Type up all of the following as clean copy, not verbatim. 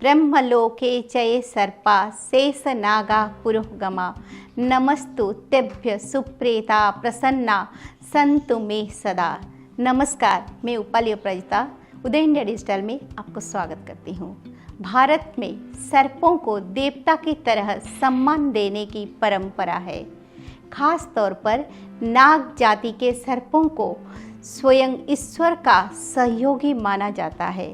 ब्रह्मलोके चये सर्पा शेषनागा पुरोगमा नमस्तु तेभ्य सुप्रेता प्रसन्ना संतु मे सदा। नमस्कार, मैं उपाली अपराजिता उदय इंडिया डिजिटल में आपको स्वागत करती हूँ। भारत में सर्पों को देवता की तरह सम्मान देने की परंपरा है। खास तौर पर नाग जाति के सर्पों को स्वयं ईश्वर का सहयोगी माना जाता है।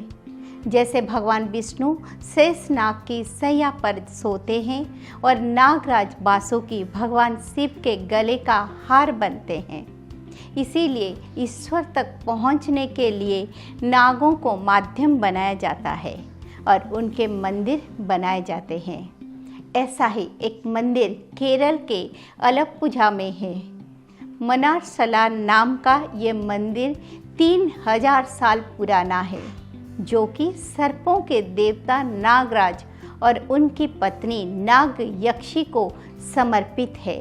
जैसे भगवान विष्णु शेषनाग की सैया पर सोते हैं और नागराज वासुकी भगवान शिव के गले का हार बनते हैं। इसीलिए ईश्वर तक पहुंचने के लिए नागों को माध्यम बनाया जाता है और उनके मंदिर बनाए जाते हैं। ऐसा ही एक मंदिर केरल के अलप्पुझा में है। मनारसला नाम का ये मंदिर 3000 साल पुराना है, जो कि सर्पों के देवता नागराज और उनकी पत्नी नाग यक्षी को समर्पित है।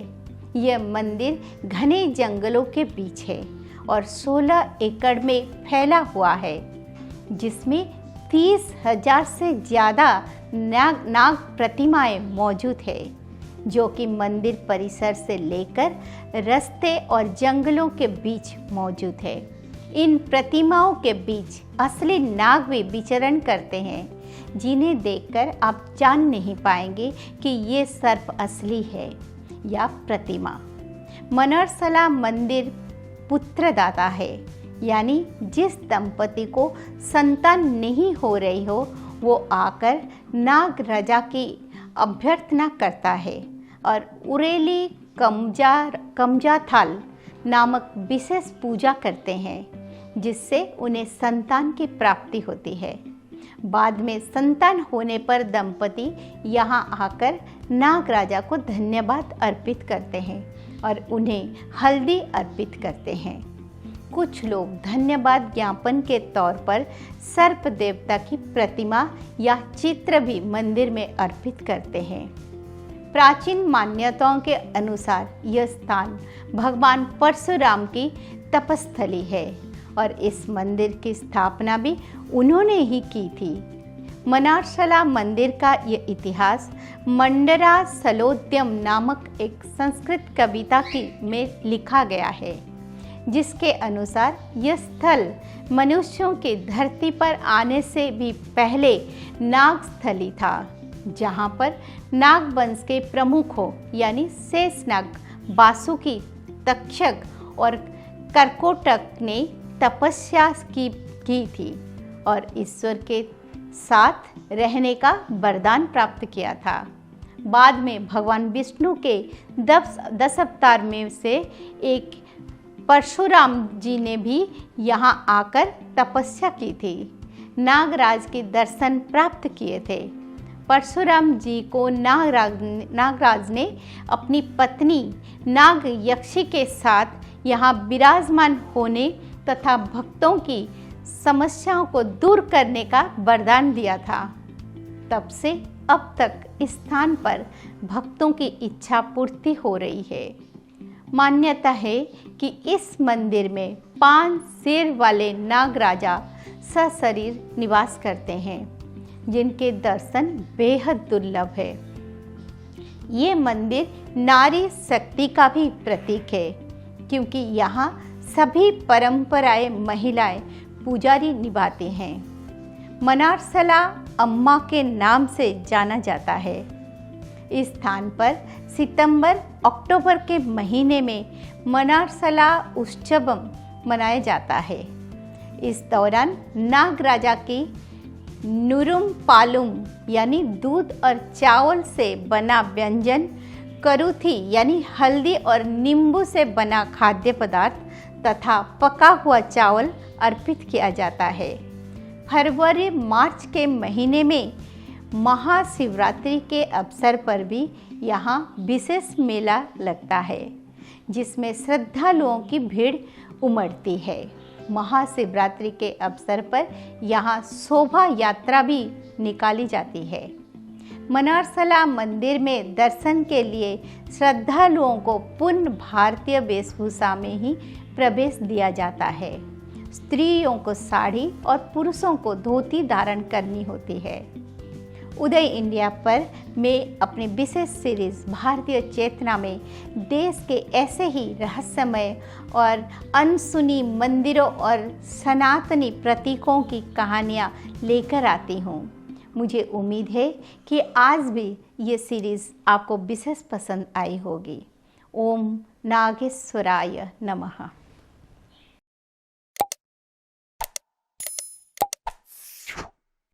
यह मंदिर घने जंगलों के बीच है और 16 एकड़ में फैला हुआ है, जिसमें 30,000 से ज़्यादा नाग प्रतिमाएं मौजूद है, जो कि मंदिर परिसर से लेकर रास्ते और जंगलों के बीच मौजूद है। इन प्रतिमाओं के बीच असली नाग भी विचरण करते हैं, जिन्हें देखकर आप जान नहीं पाएंगे कि ये सर्प असली है या प्रतिमा। मनारसला मंदिर पुत्रदाता है, यानी जिस दंपति को संतान नहीं हो रही हो वो आकर नाग राजा की अभ्यर्थना करता है और उरेली कमजाथाल नामक विशेष पूजा करते हैं, जिससे उन्हें संतान की प्राप्ति होती है। बाद में संतान होने पर दंपति यहाँ आकर नाग राजा को धन्यवाद अर्पित करते हैं और उन्हें हल्दी अर्पित करते हैं। कुछ लोग धन्यवाद ज्ञापन के तौर पर सर्प देवता की प्रतिमा या चित्र भी मंदिर में अर्पित करते हैं। प्राचीन मान्यताओं के अनुसार यह स्थान भगवान परशुराम की तपस्थली है और इस मंदिर की स्थापना भी उन्होंने ही की थी। मनारसला मंदिर का यह इतिहास मंडरा सलोद्यम नामक एक संस्कृत कविता में लिखा गया है, जिसके अनुसार यह स्थल मनुष्यों की धरती पर आने से भी पहले नाग स्थली था, जहाँ पर नाग वंश के प्रमुखों यानी शेषनाग, वासुकी, तक्षक और कर्कोटक ने तपस्या की थी और ईश्वर के साथ रहने का वरदान प्राप्त किया था। बाद में भगवान विष्णु के 10 अवतार में से एक परशुराम जी ने भी यहाँ आकर तपस्या की थी, नागराज के दर्शन प्राप्त किए थे। परशुराम जी को नागराज ने अपनी पत्नी नाग यक्षी के साथ यहाँ विराजमान होने तथा भक्तों की समस्याओं को दूर करने का वरदान दिया था। तब से अब तक इस स्थान पर भक्तों की इच्छा पूर्ति हो रही है। मान्यता है कि इस मंदिर में 5 सिर वाले नाग राजा सशरीर निवास करते हैं, जिनके दर्शन बेहद दुर्लभ है। ये मंदिर नारी शक्ति का भी प्रतीक है, क्योंकि यहाँ सभी परंपराएं महिलाएं पुजारी निभाती हैं। मनारसला अम्मा के नाम से जाना जाता है। इस स्थान पर सितंबर-अक्टूबर के महीने में मनारसला उत्सवम मनाया जाता है। इस दौरान नाग राजा की नुरुम पालुम यानी दूध और चावल से बना व्यंजन, करूथी यानी हल्दी और नींबू से बना खाद्य पदार्थ तथा पका हुआ चावल अर्पित किया जाता है। फरवरी-मार्च के महीने में महाशिवरात्रि के अवसर पर भी यहाँ विशेष मेला लगता है, जिसमें श्रद्धालुओं की भीड़ उमड़ती है। महाशिवरात्रि के अवसर पर यहाँ शोभा यात्रा भी निकाली जाती है। मनारसला मंदिर में दर्शन के लिए श्रद्धालुओं को पूर्ण भारतीय वेशभूषा में ही प्रवेश दिया जाता है। स्त्रियों को साड़ी और पुरुषों को धोती धारण करनी होती है। उदय इंडिया पर मैं अपने विशेष सीरीज़ भारतीय चेतना में देश के ऐसे ही रहस्यमय और अनसुनी मंदिरों और सनातनी प्रतीकों की कहानियाँ लेकर आती हूँ। मुझे उम्मीद है कि आज भी ये सीरीज़ आपको विशेष पसंद आई होगी। ओम नागेश्वराय नमः।